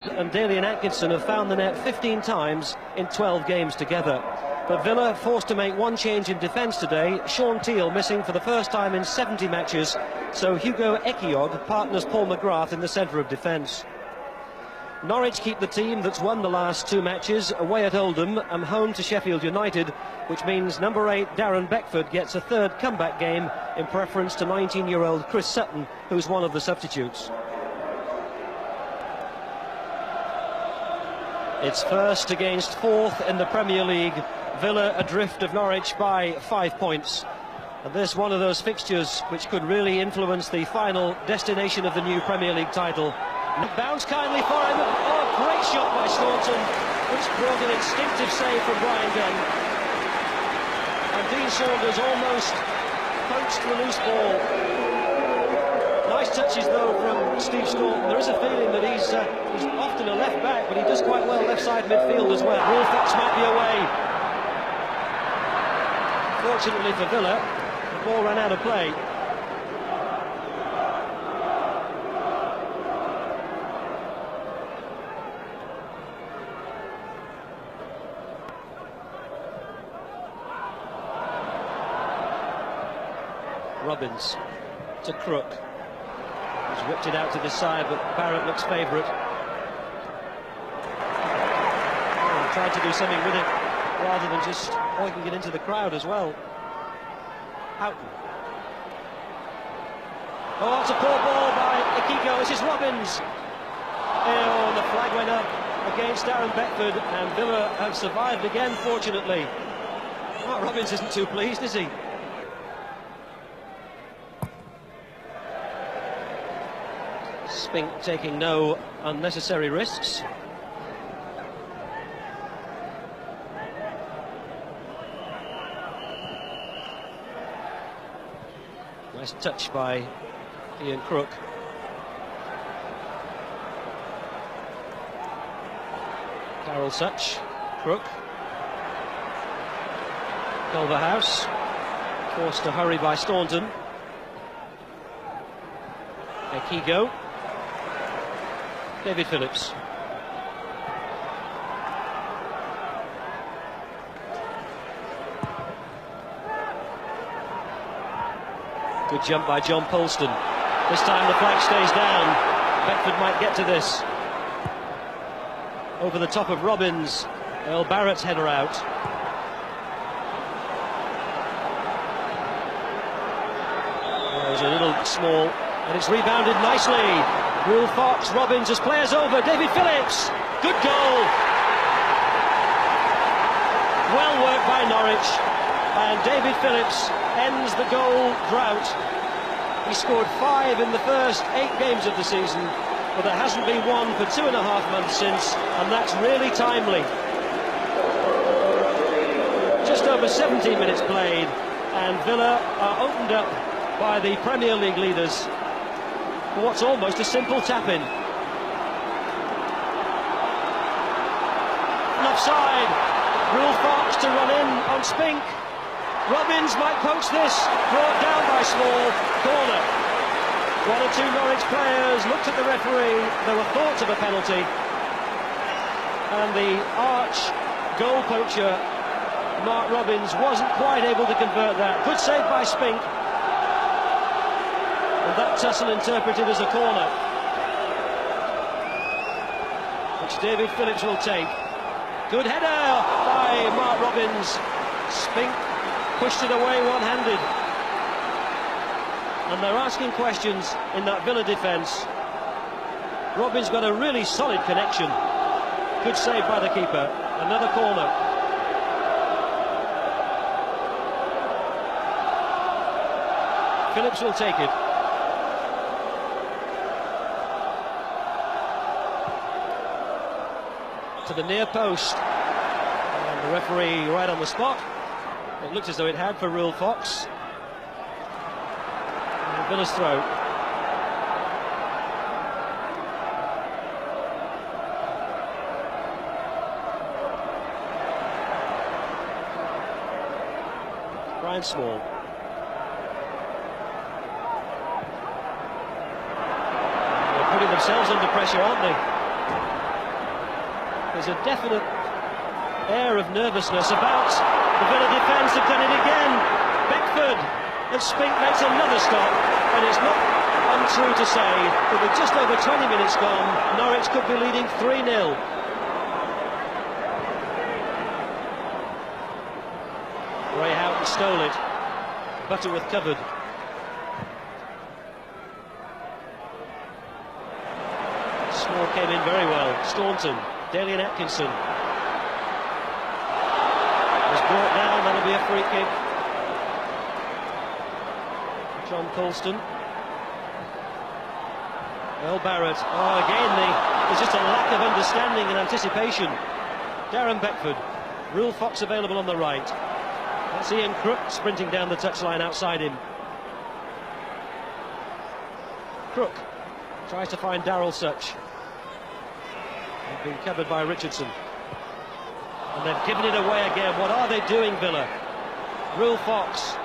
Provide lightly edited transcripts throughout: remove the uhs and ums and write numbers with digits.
And Dalian Atkinson have found the net 15 times in 12 games together. But Villa forced to make one change in defence today. Sean Teal missing for the first time in 70 matches, so Ehiogu partners Paul McGrath in the centre of defence. Norwich keep the team that's won the last two matches, away at Oldham and home to Sheffield United, which means number 8 Darren Beckford gets a third comeback game in preference to 19-year-old Chris Sutton, who's one of the substitutes. It's first against fourth in the Premier League. Villa adrift of Norwich by 5 points. And this one of those fixtures which could really influence the final destination of the new Premier League title. Bounce kindly for him. Oh, great shot by Staunton, which brought an instinctive save from Bryan Gunn. And Dean Saunders almost poached the loose ball. Nice touches though from Steve Staunton. There is a feeling that he's often a left back, but he does quite well left side midfield as well. Ruel might be away. Fortunately for Villa, the ball ran out of play. Robbins to Crook. He's whipped it out to the side, but Barrett looks favourite. Oh, tried to do something with it rather than just pointing it into the crowd as well. Houghton. Oh, it's a poor ball by Ehiogu. This is Robbins. Oh, the flag went up against Darren Beckford, and Villa have survived again, fortunately. Oh, Robbins isn't too pleased, is he? Spink taking no unnecessary risks. Nice touch by Ian Crook. Daryl Sutch, Crook. Culverhouse, forced to hurry by Staunton. Ehiogu. David Phillips. Good jump by John Polston. This time the flag stays down. Beckford might get to this. Over the top of Robbins. Earl Barrett's header out. Oh, it was a little small, and it's rebounded nicely. Ruel Fox, Robbins as players over. David Phillips, good goal. Well worked by Norwich, and David Phillips ends the goal drought. He scored 5 in the first 8 games of the season, but there hasn't been one for 2.5 months since, and that's really timely. Just over 17 minutes played, and Villa are opened up by the Premier League leaders. What's almost a simple tap-in. Offside. Ruel Fox to run in on Spink. Robbins might poach this. Brought down by Small. Corner. One or two Norwich players looked at the referee. There were thoughts of a penalty. And the arch goal poacher, Mark Robbins, wasn't quite able to convert that. Good save by Spink. And that tussle interpreted as a corner, which David Phillips will take. Good header by Mark Robbins. Spink pushed it away one-handed. And they're asking questions in that Villa defence. Robbins got a really solid connection. Good save by the keeper. Another corner. Phillips will take it. To the near post, and the referee right on the spot. It looked as though it had for Ruel Fox. And Villa's throw. Brian Small. They're putting themselves under pressure, aren't they? There's a definite air of nervousness about the Villa defence. Have done it again. Beckford, and Spink makes another stop, and it's not untrue to say that with just over 20 minutes gone, Norwich could be leading 3-0. Ray Houghton stole it. Butterworth covered. Small came in very well. Staunton, Dalian, Atkinson. Was brought down, that'll be a free kick. John Polston. Earl Barrett. Oh, again, there's just a lack of understanding and anticipation. Darren Beckford. Ruel Fox available on the right. That's Ian Crook sprinting down the touchline outside him. Crook tries to find Daryl Sutch. They've been covered by Richardson. And they've given it away again. What are they doing, Villa? Ruel Fox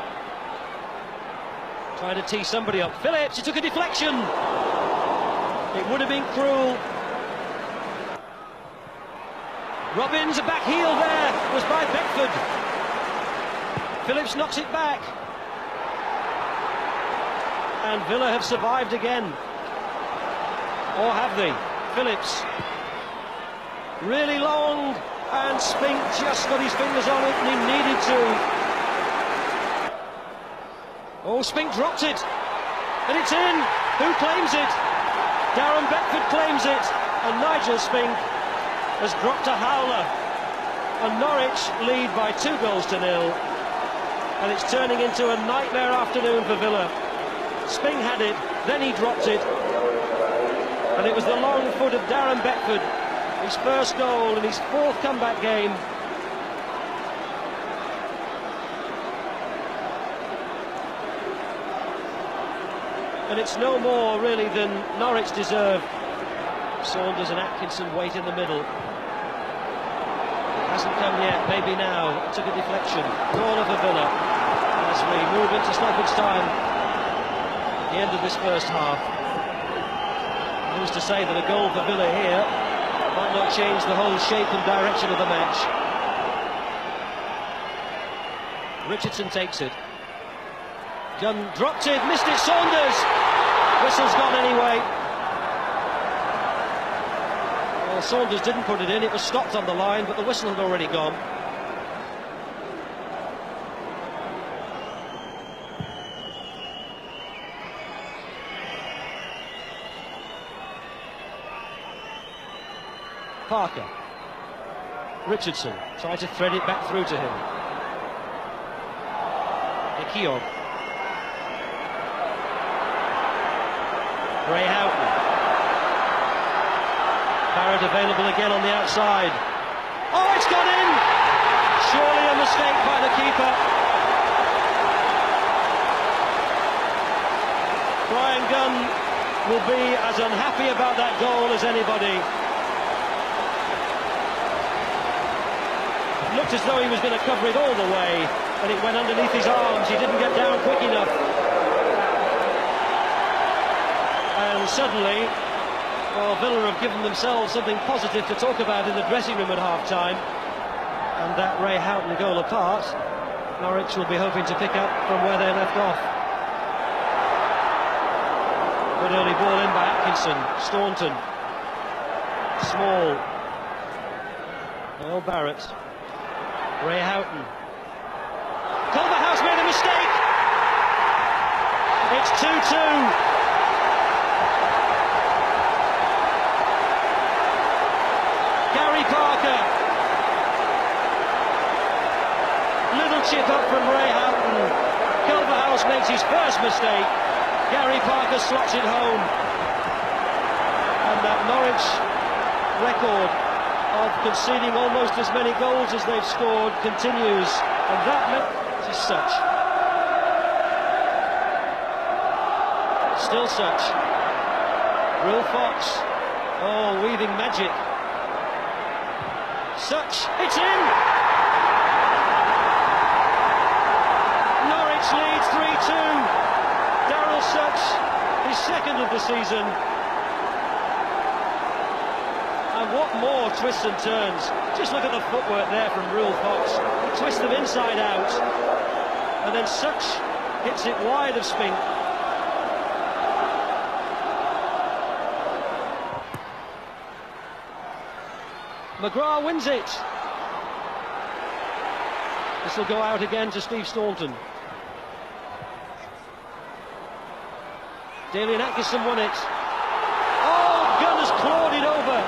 trying to tee somebody up. Phillips, he took a deflection. It would have been cruel. Robbins, a back heel there, was by Beckford. Phillips knocks it back. And Villa have survived again. Or have they? Phillips. Really long, and Spink just got his fingers on it, and he needed to. Oh, Spink dropped it, and it's in. Who claims it? Darren Beckford claims it, and Nigel Spink has dropped a howler. And Norwich lead by 2-0, and it's turning into a nightmare afternoon for Villa. Spink had it, then he dropped it, and it was the long foot of Darren Beckford, his first goal in his 4th comeback game. And it's no more really than Norwich deserve. Saunders and Atkinson wait in the middle. It hasn't come yet, maybe now. It took a deflection. Corner for Villa as we move into stoppage time at the end of this first half. Who's to say that a goal for Villa here might not change the whole shape and direction of the match. Richardson takes it. Gunn dropped it, missed it, Saunders! Whistle's gone anyway. Well, Saunders didn't put it in, it was stopped on the line, but the whistle had already gone. Parker. Richardson tried to thread it back through to him. Ehiogu. Ray Houghton. Barrett available again on the outside. Oh, it's gone in! Surely a mistake by the keeper. Bryan Gunn will be as unhappy about that goal as anybody. It looked as though he was going to cover it all the way, and it went underneath his arms. He didn't get down quick enough. And suddenly, well, Villa have given themselves something positive to talk about in the dressing room at half-time. And that Ray Houghton goal apart, Norwich will be hoping to pick up from where they left off. Good early ball in by Atkinson. Staunton. Small. Earl Barrett. Ray Houghton. Culverhouse made a mistake. It's 2-2. Garry Parker. Little chip up from Ray Houghton. Culverhouse makes his first mistake. Garry Parker slots it home. And that Norwich record of conceding almost as many goals as they've scored continues. And that is Sutch. Still Sutch. Ruel Fox. Oh, weaving magic. Sutch, it's in! Norwich leads 3-2. Daryl Sutch, his second of the season. And what more twists and turns? Just look at the footwork there from Ruel Fox. He twists them inside out, and then Sutch hits it wide of Spink. McGrath wins it. This will go out again to Steve Staunton. Dalian Atkinson won it. Oh, Gunn has clawed it over.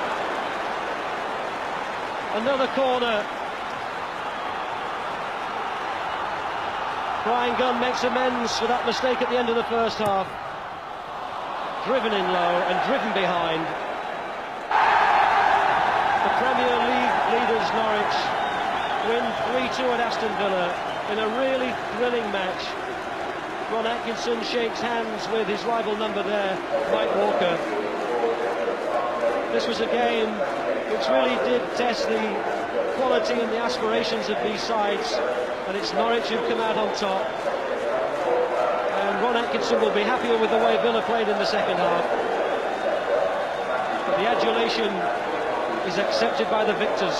Another corner. Bryan Gunn makes amends for that mistake at the end of the first half. Driven in low and driven behind. The Premier League leaders Norwich win 3-2 at Aston Villa in a really thrilling match. Ron Atkinson shakes hands with his rival number there, Mike Walker. This was a game which really did test the quality and the aspirations of these sides, and it's Norwich who've come out on top. And Ron Atkinson will be happier with the way Villa played in the second half. But the adulation is accepted by the victors.